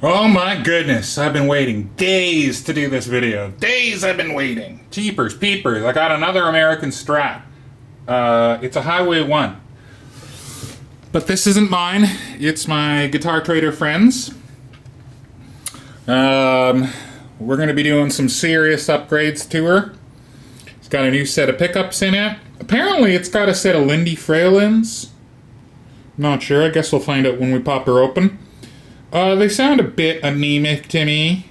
Oh my goodness, I've been waiting days to do this video. Days I've been waiting. Jeepers, peepers, I got another American Strat. It's a HWY 1. But this isn't mine, it's my Guitar Trader friend's. We're going to be doing some serious upgrades to her. It's got a new set of pickups in it. Apparently it's got a set of Lindy Frailins. Not sure, I guess we'll find out when we pop her open. They sound a bit anemic to me.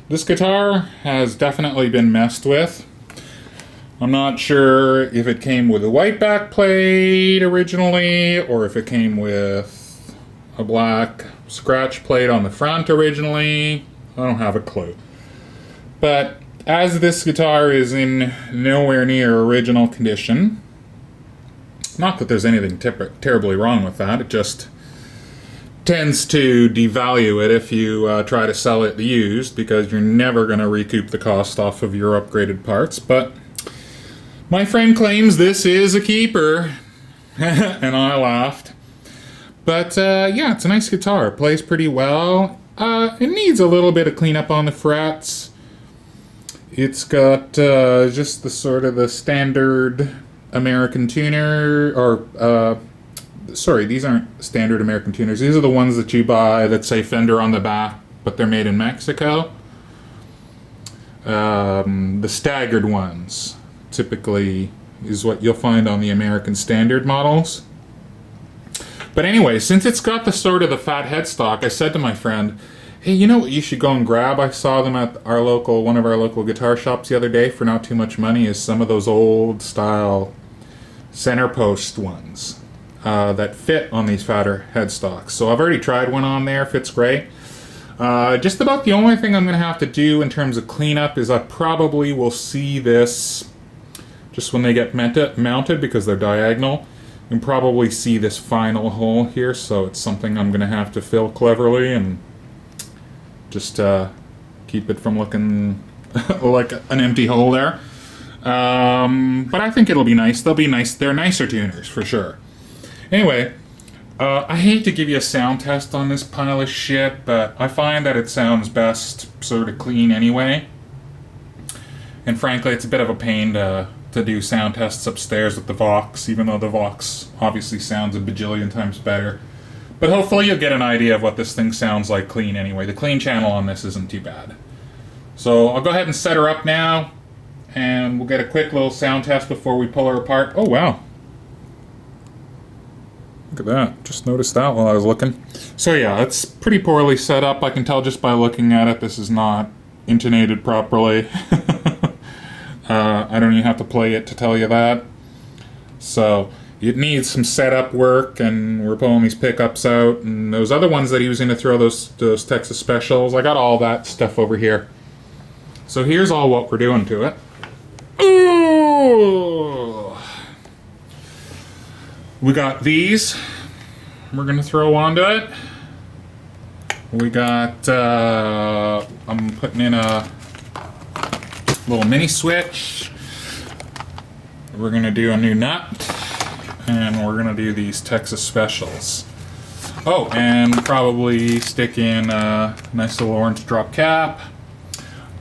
This guitar has definitely been messed with. I'm not sure if it came with a white back plate originally, or if it came with a black scratch plate on the front originally. I don't have a clue. But as this guitar is in nowhere near original condition, not that there's anything terribly wrong with that, it just tends to devalue it if you try to sell it used, because you're never going to recoup the cost off of your upgraded parts. But my friend claims this is a keeper, and I laughed. But yeah, it's a nice guitar. It plays pretty well. It needs a little bit of cleanup on the frets. It's got just the sort of the standard American tuner, or sorry, these aren't standard American tuners. These are the ones that you buy that say Fender on the back, but they're made in Mexico. The staggered ones typically is what you'll find on the American standard models. But anyway, since it's got the sort of the fat headstock, I said to my friend, hey, you know what you should go and grab? I saw them at one of our local guitar shops the other day for not too much money, is some of those old style center post ones. That fit on these fatter headstocks. So I've already tried one on there, fits great. Just about the only thing I'm going to have to do in terms of cleanup is I probably will see this, just when they get mounted because they're diagonal, and probably see this final hole here, so it's something I'm going to have to fill cleverly and just keep it from looking like an empty hole there. But I think it'll be nice. They'll be nice. They're nicer tuners for sure. Anyway, I hate to give you a sound test on this pile of shit, but I find that it sounds best sort of clean anyway. And frankly, it's a bit of a pain to do sound tests upstairs with the Vox, even though the Vox obviously sounds a bajillion times better. But hopefully you'll get an idea of what this thing sounds like clean anyway. The clean channel on this isn't too bad. So I'll go ahead and set her up now, and we'll get a quick little sound test before we pull her apart. Oh wow. Look at that. Just noticed that while I was looking. So yeah, it's pretty poorly set up. I can tell just by looking at it this is not intonated properly. I don't even have to play it to tell you that. So it needs some setup work, and we're pulling these pickups out, and those other ones that he was going to throw, those Texas Specials, I got all that stuff over here. So here's all what we're doing to it. Ooh! We got these we're going to throw onto it. We got, I'm putting in a little mini switch. We're going to do a new nut, and we're going to do these Texas Specials. Oh, and probably stick in a nice little orange drop cap.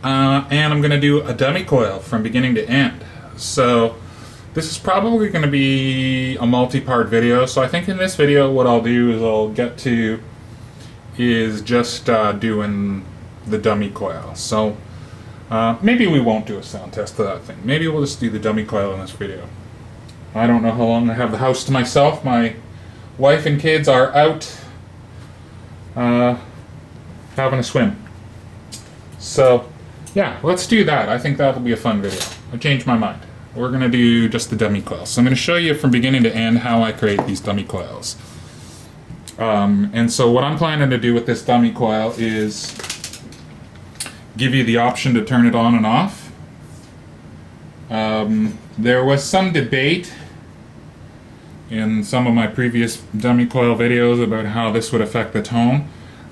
And I'm going to do a dummy coil from beginning to end. So this is probably going to be a multi-part video, so I think in this video what I'll do is I'll get to is just doing the dummy coil. So maybe we won't do a sound test of that thing. Maybe we'll just do the dummy coil in this video. I don't know how long I have the house to myself. My wife and kids are out having a swim. So yeah, let's do that. I think that'll be a fun video. I changed my mind. We're going to do just the dummy coils. So I'm going to show you from beginning to end how I create these dummy coils. And so what I'm planning to do with this dummy coil is give you the option to turn it on and off. There was some debate in some of my previous dummy coil videos about how this would affect the tone.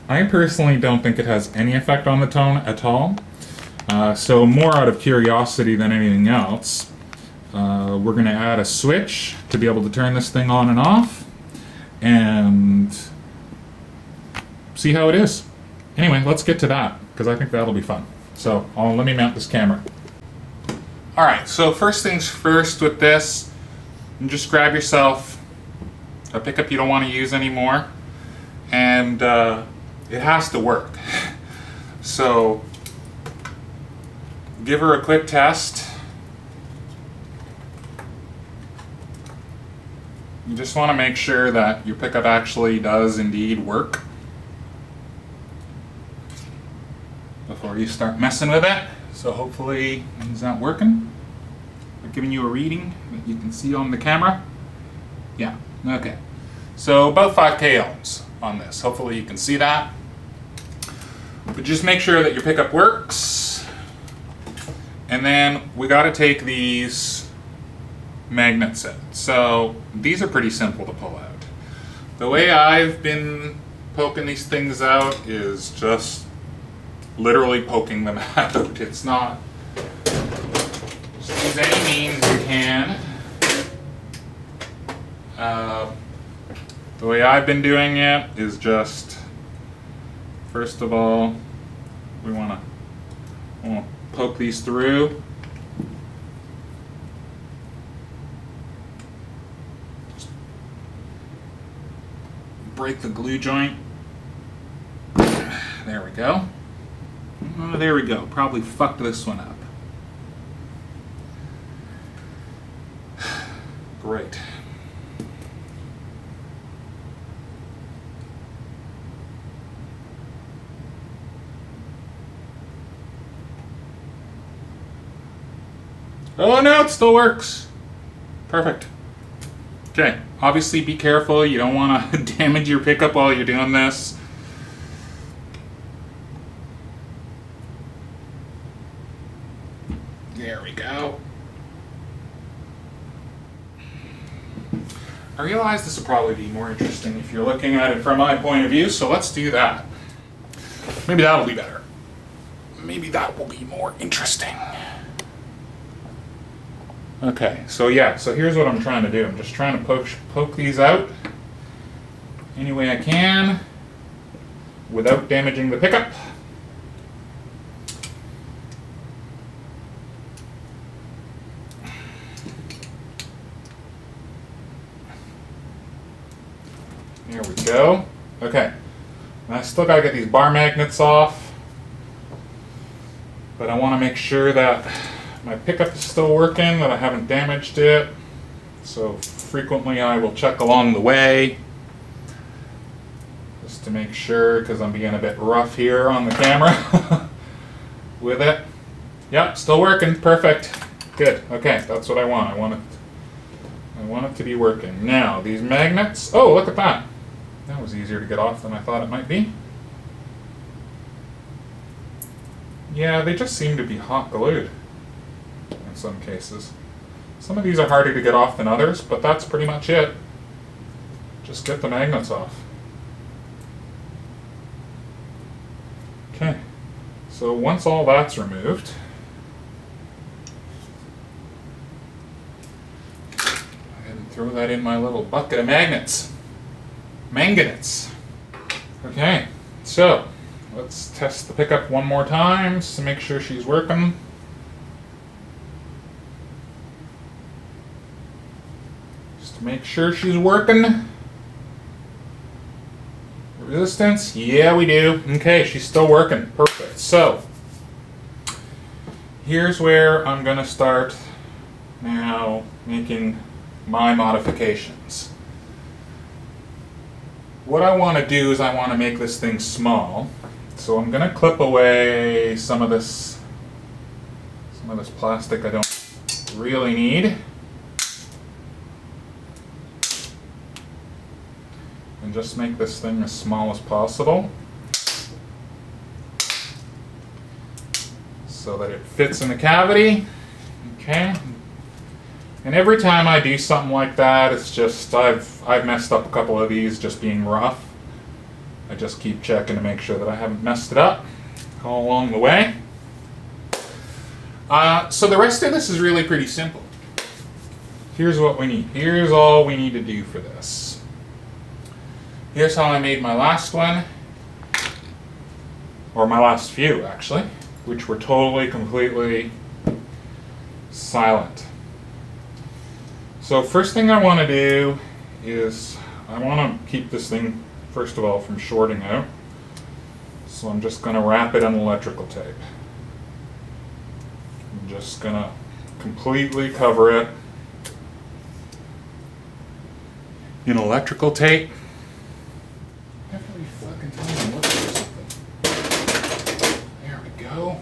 I personally don't think it has any effect on the tone at all. So more out of curiosity than anything else, we're going to add a switch to be able to turn this thing on and off, and see how it is. Anyway, let's get to that, because I think that'll be fun. So let me mount this camera. Alright, so first things first with this, you just grab yourself a pickup you don't want to use anymore, and it has to work. So give her a quick test. You just want to make sure that your pickup actually does indeed work before you start messing with it. So hopefully it's not working. I'm giving you a reading that you can see on the camera. Yeah, okay. So about 5K ohms on this. Hopefully you can see that. But just make sure that your pickup works. And then we got to take these magnets out. So these are pretty simple to pull out. The way I've been poking these things out is just literally poking them out. It's not just use any means you can. The way I've been doing it is just, first of all, we want to poke these through. Just break the glue joint. There we go. Oh, there we go. Probably fucked this one up. Great. Oh no, it still works. Perfect. Okay, obviously be careful. You don't want to damage your pickup while you're doing this. There we go. I realize this will probably be more interesting if you're looking at it from my point of view, so let's do that. Maybe that'll be better. Maybe that will be more interesting. Okay, so yeah, so here's what I'm trying to do. I'm just trying to poke these out any way I can without damaging the pickup. There we go. Okay, I still gotta get these bar magnets off, but I want to make sure that my pickup is still working, that I haven't damaged it. So frequently I will check along the way just to make sure, because I'm being a bit rough here on the camera with it. Yep, still working. Perfect. Good. Okay, that's what I want. I want it to be working. Now, these magnets. Oh, look at that. That was easier to get off than I thought it might be. Yeah, they just seem to be hot glued in some cases. Some of these are harder to get off than others, but that's pretty much it. Just get the magnets off. Okay, so once all that's removed, go ahead and throw that in my little bucket of magnets. Manganets. Okay, so let's test the pickup one more time just to make sure she's working. Just to make sure she's working. Resistance? Yeah, we do. Okay, she's still working. Perfect. So, here's where I'm going to start now making my modifications. What I want to do is I want to make this thing small. So I'm going to clip away some of this plastic I don't really need. And just make this thing as small as possible so that it fits in the cavity. Okay. And every time I do something like that, it's just, I've messed up a couple of these just being rough. I just keep checking to make sure that I haven't messed it up all along the way. So the rest of this is really pretty simple. Here's what we need. Here's all we need to do for this. Here's how I made my last one. or my last few actually, which were totally, completely silent. So first thing I want to do is I want to keep this thing, first of all, from shorting out. So I'm just going to wrap it in electrical tape. I'm just going to completely cover it in electrical tape. Every fucking time I look for something. There we go.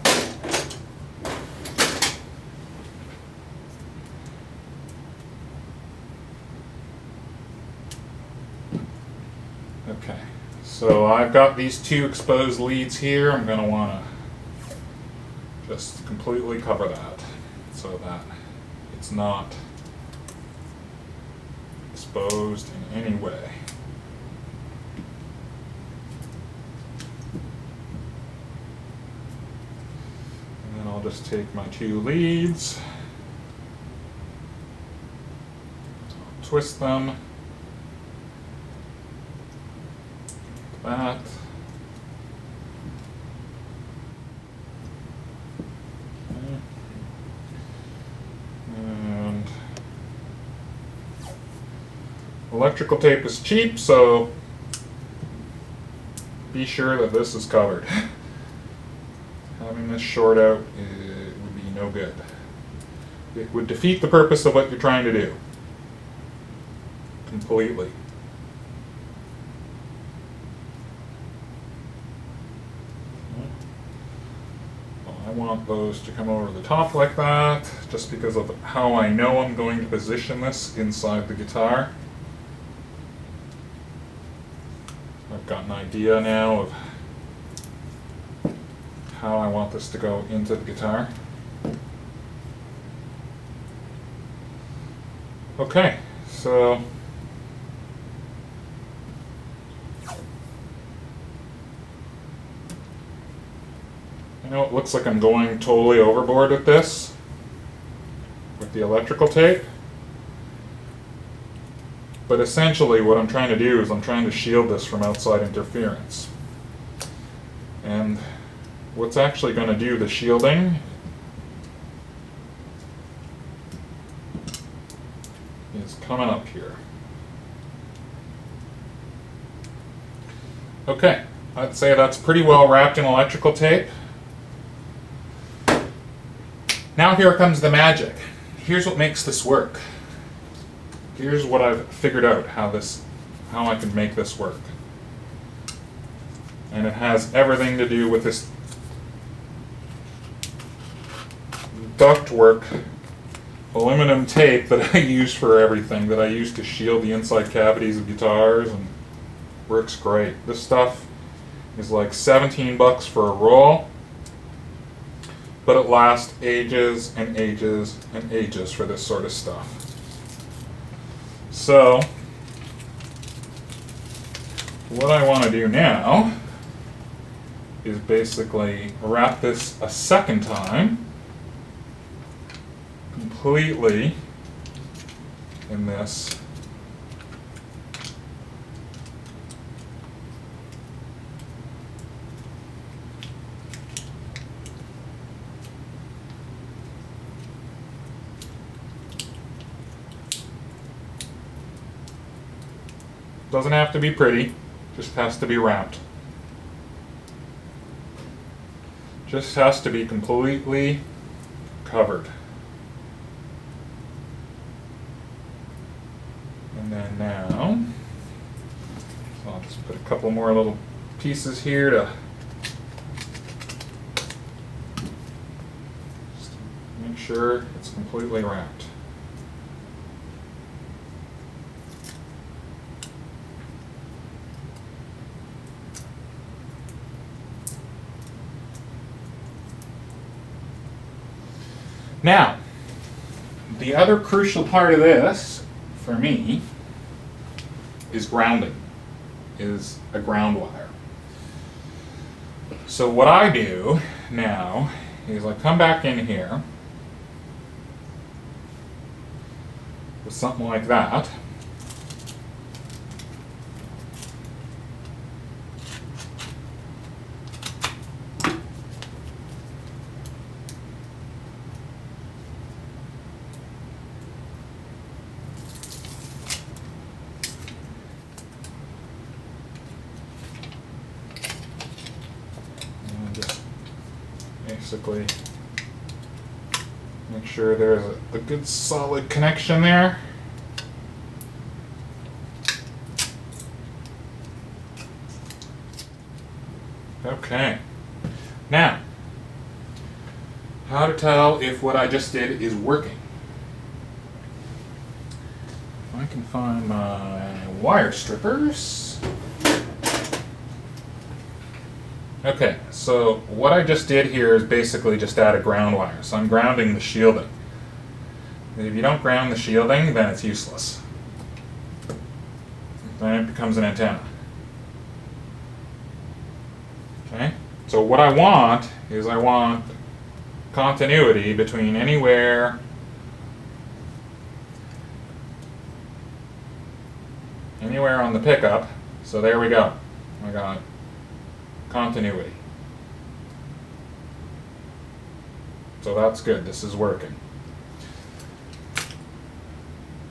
Okay, so I've got these two exposed leads here. I'm going to want to just completely cover that so that it's not exposed in any way. And then I'll just take my two leads, I'll twist them, like that. And electrical tape is cheap, so be sure that this is covered. Having this short out would be no good. It would defeat the purpose of what you're trying to do completely. I want those to come over the top like that, just because of how I know I'm going to position this inside the guitar. I've got an idea now of how I want this to go into the guitar. Okay, so I know it looks like I'm going totally overboard with this, with the electrical tape, but essentially what I'm trying to do is I'm trying to shield this from outside interference. And what's actually going to do the shielding is coming up here. Okay, I'd say that's pretty well wrapped in electrical tape. Now here comes the magic. Here's what makes this work. Here's what I've figured out how I can make this work. And it has everything to do with this ductwork aluminum tape that I use for everything, that I use to shield the inside cavities of guitars, and works great. This stuff is like 17 bucks for a roll, but it lasts ages and ages and ages for this sort of stuff. So, what I want to do now is basically wrap this a second time completely in this doesn't have to be pretty, just has to be wrapped. Just has to be completely covered. And then now, so I'll just put a couple more little pieces here to just make sure it's completely wrapped. Now, the other crucial part of this, for me, is grounding, is a ground wire. So what I do now is I come back in here with something like that. Basically, make sure there's a good solid connection there. Okay. Now, how to tell if what I just did is working. If I can find my wire strippers. Okay, so what I just did here is basically just add a ground wire. So I'm grounding the shielding. If you don't ground the shielding, then it's useless. Then it becomes an antenna. Okay, so what I want is I want continuity between anywhere on the pickup. So there we go. I got continuity. So that's good. This is working.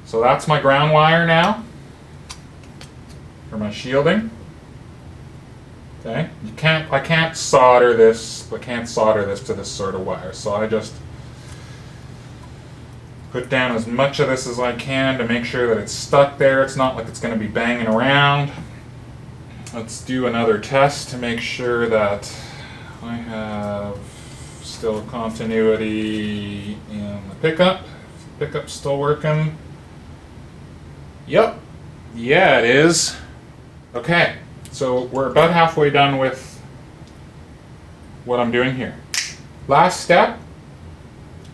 So that's my ground wire now for my shielding. Okay, I can't solder this to this sort of wire. So I just put down as much of this as I can to make sure that it's stuck there. It's not like it's going to be banging around. Let's do another test to make sure that I have still continuity in the pickup. Pickup's still working. Yep. Yeah, it is. Okay, so we're about halfway done with what I'm doing here. Last step,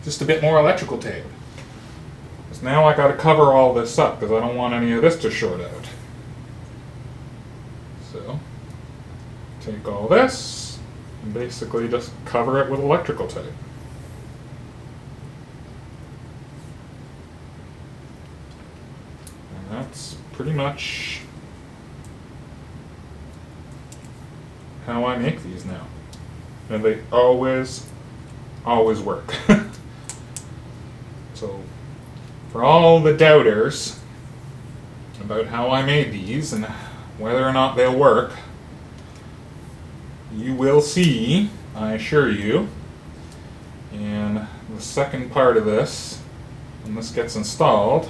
just a bit more electrical tape. Because now I got to cover all this up because I don't want any of this to short out. So, take all this and basically just cover it with electrical tape. And that's pretty much how I make these now. And they always work. So, for all the doubters about how I made these and whether or not they'll work, you will see, I assure you, in the second part of this, when this gets installed,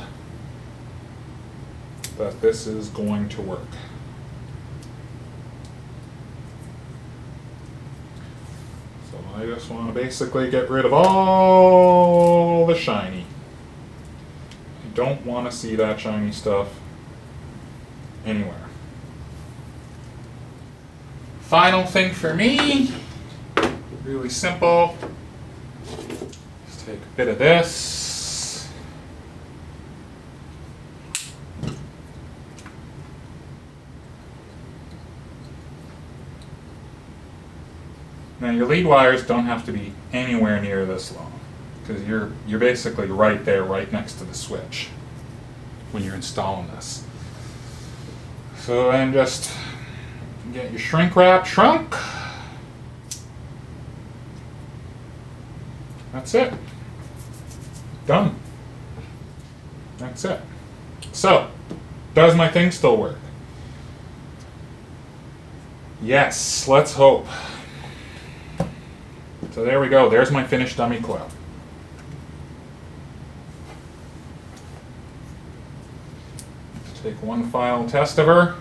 that this is going to work. So I just want to basically get rid of all the shiny. I don't want to see that shiny stuff anywhere. Final thing for me, really simple. Just take a bit of this. Now your lead wires don't have to be anywhere near this long, because you're basically right there, right next to the switch when you're installing this. So then just get your shrink wrap shrunk. That's it. Done. That's it. So, does my thing still work? Yes, let's hope. So there we go. There's my finished dummy coil. Take one final test of her.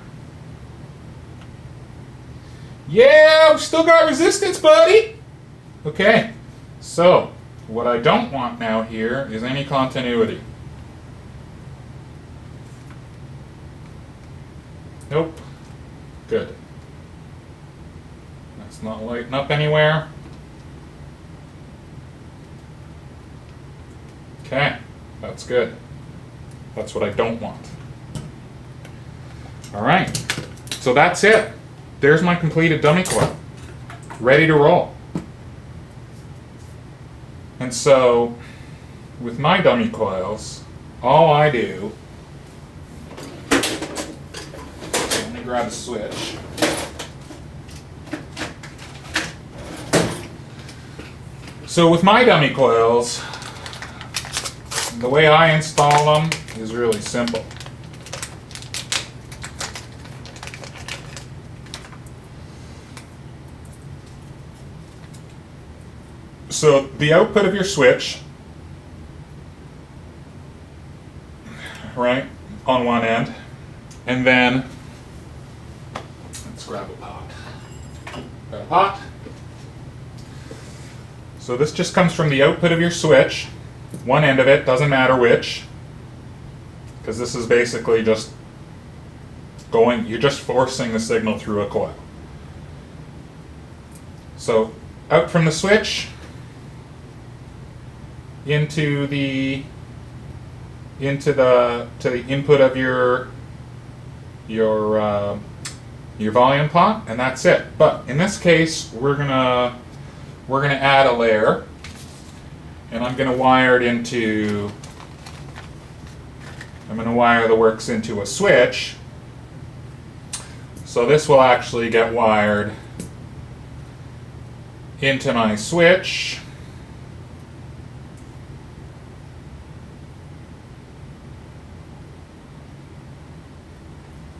Yeah, we've still got resistance, buddy. Okay, so what I don't want now here is any continuity. Nope. Good. That's not lighting up anywhere. Okay, that's good. That's what I don't want. All right, so that's it. There's my completed dummy coil, ready to roll. And so, with my dummy coils, all I do, let me grab a switch. So with my dummy coils, the way I install them is really simple. So the output of your switch, right, on one end, and then let's grab a pot. Grab a pot. So this just comes from the output of your switch, one end of it, doesn't matter which, because this is basically just going, you're just forcing the signal through a coil. So out from the switch into the input of your volume pot, and that's it. But in this case, we're gonna add a layer, and I'm gonna wire the works into a switch. So this will actually get wired into my switch.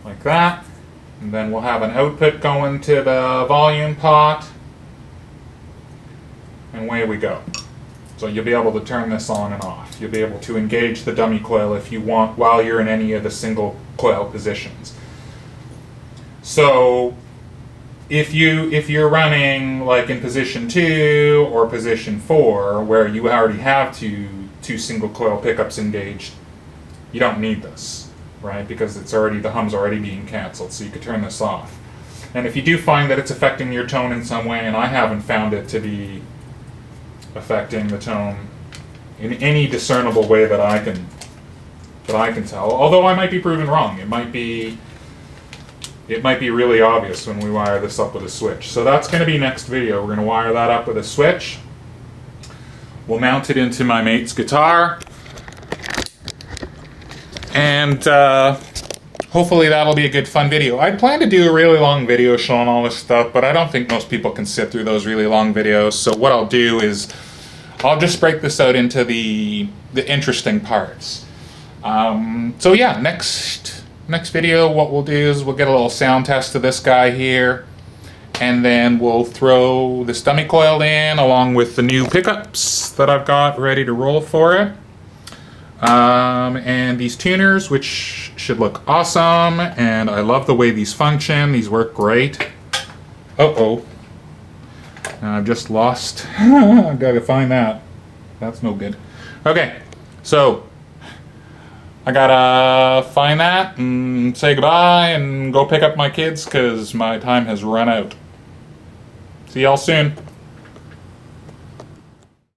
Like that. And then we'll have an output going to the volume pot. And away we go. So you'll be able to turn this on and off. You'll be able to engage the dummy coil if you want while you're in any of the single coil positions. So if you're running like in position 2 or position 4 where you already have two single coil pickups engaged, you don't need this, right? Because the hum's already being canceled, so you could turn this off. And if you do find that it's affecting your tone in some way, and I haven't found it to be affecting the tone in any discernible way that I can tell, although I might be proven wrong. It might be really obvious when we wire this up with a switch. So that's going to be next video. We're going to wire that up with a switch. We'll mount it into my mate's guitar. And hopefully that'll be a good fun video. I'd plan to do a really long video showing all this stuff, but I don't think most people can sit through those really long videos. So what I'll do is I'll just break this out into the interesting parts. So yeah, next video, what we'll do is we'll get a little sound test of this guy here, and then we'll throw this dummy coil in along with the new pickups that I've got ready to roll for it, and these tuners, which should look awesome. And I love the way these function. These work great. Uh-oh. I've just lost. I've got to find that. That's no good. Okay, so I gotta find that and say goodbye and go pick up my kids because my time has run out. See y'all soon.